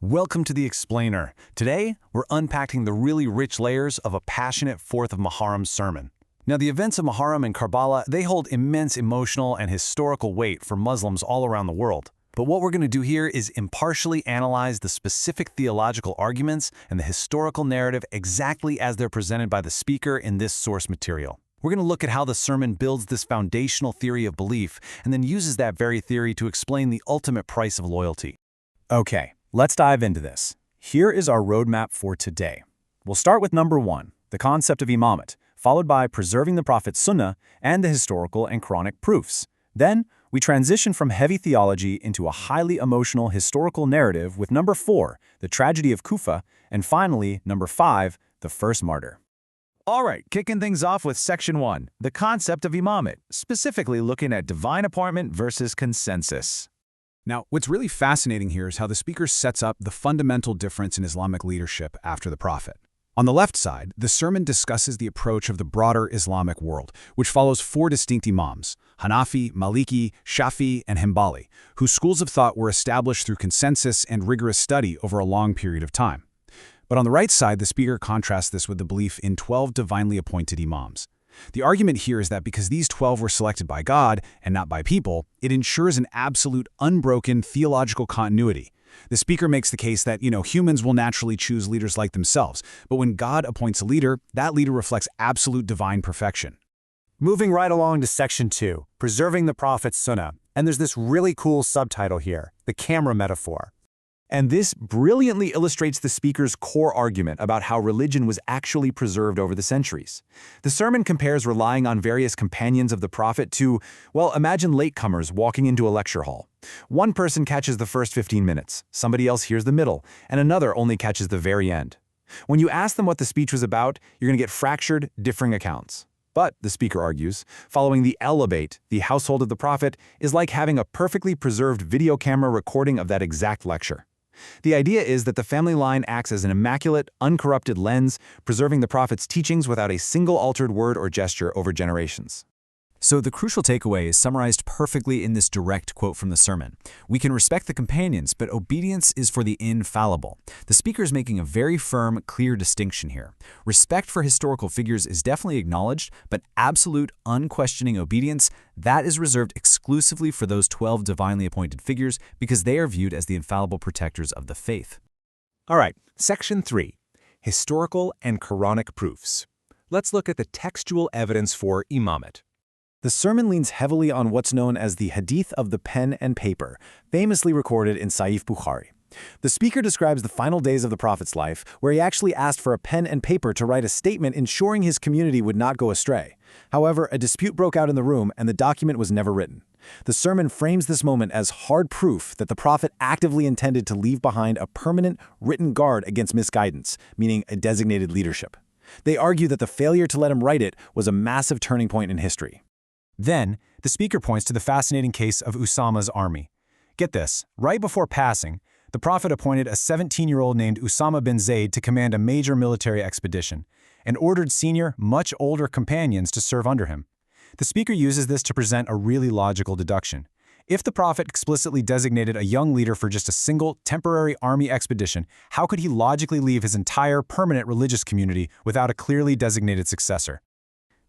Welcome to The Explainer. Today, we're unpacking the really rich layers of a passionate 4th of Muharram sermon. Now, the events of Muharram and Karbala, they hold immense emotional and historical weight for Muslims all around the world. But what we're going to do here is impartially analyze the specific theological arguments and the historical narrative exactly as they're presented by the speaker in this source material. We're going to look at how the sermon builds this foundational theory of belief and then uses that very theory to explain the ultimate price of loyalty. Okay. Let's dive into this. Here is our roadmap for today. We'll start with number 1, the concept of Imamat, followed by preserving the Prophet's Sunnah and the historical and Quranic proofs. Then, we transition from heavy theology into a highly emotional historical narrative with number 4, the tragedy of Kufa, and finally, number 5, the first martyr. All right, kicking things off with section 1, the concept of Imamat, specifically looking at divine appointment versus consensus. Now, what's really fascinating here is how the speaker sets up the fundamental difference in Islamic leadership after the Prophet. On the left side, the sermon discusses the approach of the broader Islamic world, which follows 4 distinct imams, Hanafi, Maliki, Shafi, and Hanbali, whose schools of thought were established through consensus and rigorous study over a long period of time. But on the right side, the speaker contrasts this with the belief in 12 divinely appointed imams. The argument here is that because these 12 were selected by God and not by people, it ensures an absolute, unbroken theological continuity. The speaker makes the case that, humans will naturally choose leaders like themselves, but when God appoints a leader, that leader reflects absolute divine perfection. Moving right along to section 2, preserving the Prophet's Sunnah, and there's this really cool subtitle here, the camera metaphor. And this brilliantly illustrates the speaker's core argument about how religion was actually preserved over the centuries. The sermon compares relying on various companions of the Prophet to, imagine latecomers walking into a lecture hall. One person catches the first 15 minutes, somebody else hears the middle, and another only catches the very end. When you ask them what the speech was about, you're going to get fractured, differing accounts. But, the speaker argues, following the Elabate, the household of the Prophet, is like having a perfectly preserved video camera recording of that exact lecture. The idea is that the family line acts as an immaculate, uncorrupted lens, preserving the Prophet's teachings without a single altered word or gesture over generations. So the crucial takeaway is summarized perfectly in this direct quote from the sermon. We can respect the companions, but obedience is for the infallible. The speaker is making a very firm, clear distinction here. Respect for historical figures is definitely acknowledged, but absolute, unquestioning obedience, that is reserved exclusively for those 12 divinely appointed figures because they are viewed as the infallible protectors of the faith. All right, section 3, historical and Quranic proofs. Let's look at the textual evidence for Imamat. The sermon leans heavily on what's known as the Hadith of the Pen and Paper, famously recorded in Sahih Bukhari. The speaker describes the final days of the Prophet's life, where he actually asked for a pen and paper to write a statement ensuring his community would not go astray. However, a dispute broke out in the room and the document was never written. The sermon frames this moment as hard proof that the Prophet actively intended to leave behind a permanent, written guard against misguidance, meaning a designated leadership. They argue that the failure to let him write it was a massive turning point in history. Then, the speaker points to the fascinating case of Usama's army. Get this, right before passing, the Prophet appointed a 17-year-old named Usama bin Zayd to command a major military expedition, and ordered senior, much older companions to serve under him. The speaker uses this to present a really logical deduction. If the Prophet explicitly designated a young leader for just a single, temporary army expedition, how could he logically leave his entire permanent religious community without a clearly designated successor?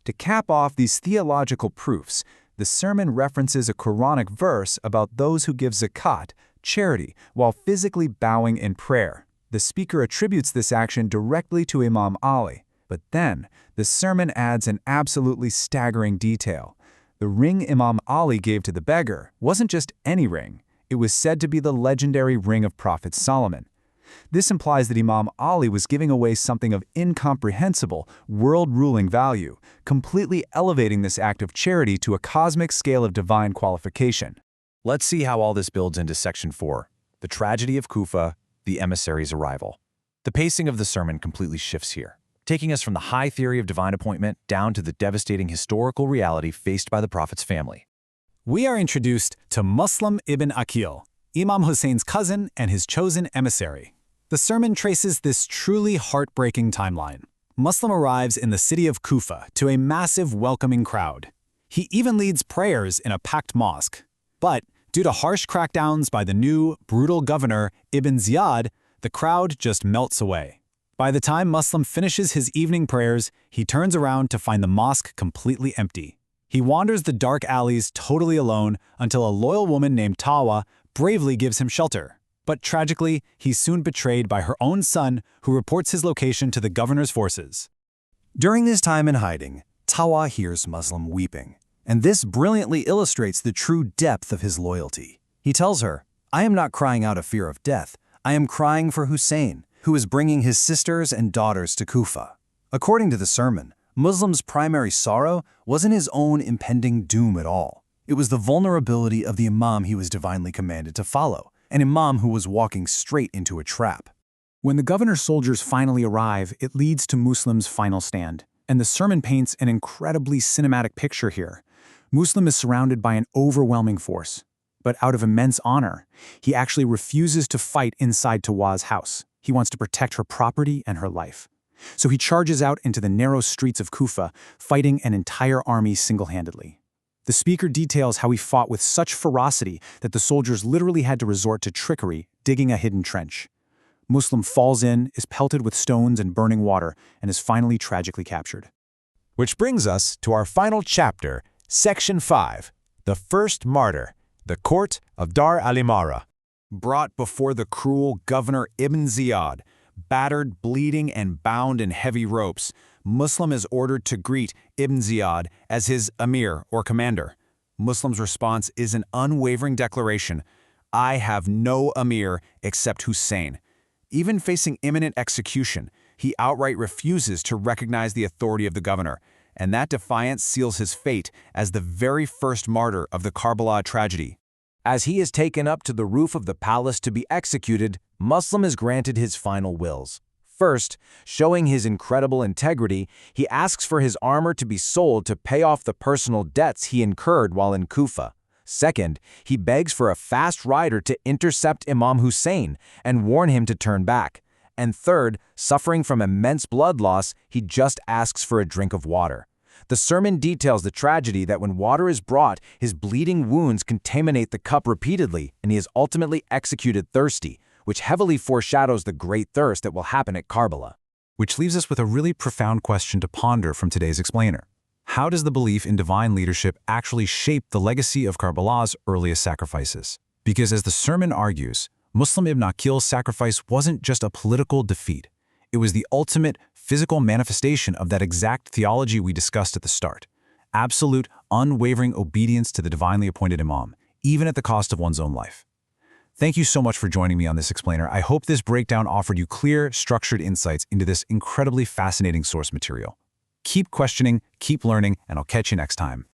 To cap off these theological proofs, the sermon references a Quranic verse about those who give zakat, charity, while physically bowing in prayer. The speaker attributes this action directly to Imam Ali, but then the sermon adds an absolutely staggering detail. The ring Imam Ali gave to the beggar wasn't just any ring. It was said to be the legendary ring of Prophet Solomon. This implies that Imam Ali was giving away something of incomprehensible, world-ruling value, completely elevating this act of charity to a cosmic scale of divine qualification. Let's see how all this builds into section 4, the tragedy of Kufa, the emissary's arrival. The pacing of the sermon completely shifts here, taking us from the high theory of divine appointment down to the devastating historical reality faced by the Prophet's family. We are introduced to Muslim ibn Aqil, Imam Hussein's cousin and his chosen emissary. The sermon traces this truly heartbreaking timeline. Muslim arrives in the city of Kufa to a massive welcoming crowd. He even leads prayers in a packed mosque. But due to harsh crackdowns by the new, brutal governor, Ibn Ziyad, The crowd just melts away. By the time Muslim finishes his evening prayers, he turns around to find the mosque completely empty. He wanders the dark alleys totally alone until a loyal woman named Tawa bravely gives him shelter. But tragically, he's soon betrayed by her own son, who reports his location to the governor's forces. During his time in hiding, Tawa hears Muslim weeping, and this brilliantly illustrates the true depth of his loyalty. He tells her, "I am not crying out of fear of death. I am crying for Hussein, who is bringing his sisters and daughters to Kufa." According to the sermon, Muslim's primary sorrow wasn't his own impending doom at all. It was the vulnerability of the Imam he was divinely commanded to follow, an Imam who was walking straight into a trap. When the governor's soldiers finally arrive, it leads to Muslim's final stand, and the sermon paints an incredibly cinematic picture here. Muslim is surrounded by an overwhelming force, but out of immense honor, he actually refuses to fight inside Tawa's house. He wants to protect her property and her life. So he charges out into the narrow streets of Kufa, fighting an entire army single-handedly. The speaker details how he fought with such ferocity that the soldiers literally had to resort to trickery, digging a hidden trench. Muslim falls in, is pelted with stones and burning water, and is finally tragically captured. Which brings us to our final chapter, Section 5, The First Martyr, the Court of Dar al-Imara. Brought before the cruel Governor Ibn Ziyad, battered, bleeding, and bound in heavy ropes, Muslim is ordered to greet Ibn Ziyad as his emir or commander. Muslim's response is an unwavering declaration, "I have no emir except Hussein." Even facing imminent execution, he outright refuses to recognize the authority of the governor, and that defiance seals his fate as the very first martyr of the Karbala tragedy. As he is taken up to the roof of the palace to be executed, Muslim is granted his final wills. First, showing his incredible integrity, he asks for his armor to be sold to pay off the personal debts he incurred while in Kufa. Second, he begs for a fast rider to intercept Imam Hussein and warn him to turn back. And third, suffering from immense blood loss, he just asks for a drink of water. The sermon details the tragedy that when water is brought, his bleeding wounds contaminate the cup repeatedly, and he is ultimately executed thirsty, which heavily foreshadows the great thirst that will happen at Karbala. Which leaves us with a really profound question to ponder from today's explainer. How does the belief in divine leadership actually shape the legacy of Karbala's earliest sacrifices? Because as the sermon argues, Muslim ibn Aqil's sacrifice wasn't just a political defeat. It was the ultimate physical manifestation of that exact theology we discussed at the start. Absolute, unwavering obedience to the divinely appointed Imam, even at the cost of one's own life. Thank you so much for joining me on this explainer. I hope this breakdown offered you clear, structured insights into this incredibly fascinating source material. Keep questioning, keep learning, and I'll catch you next time.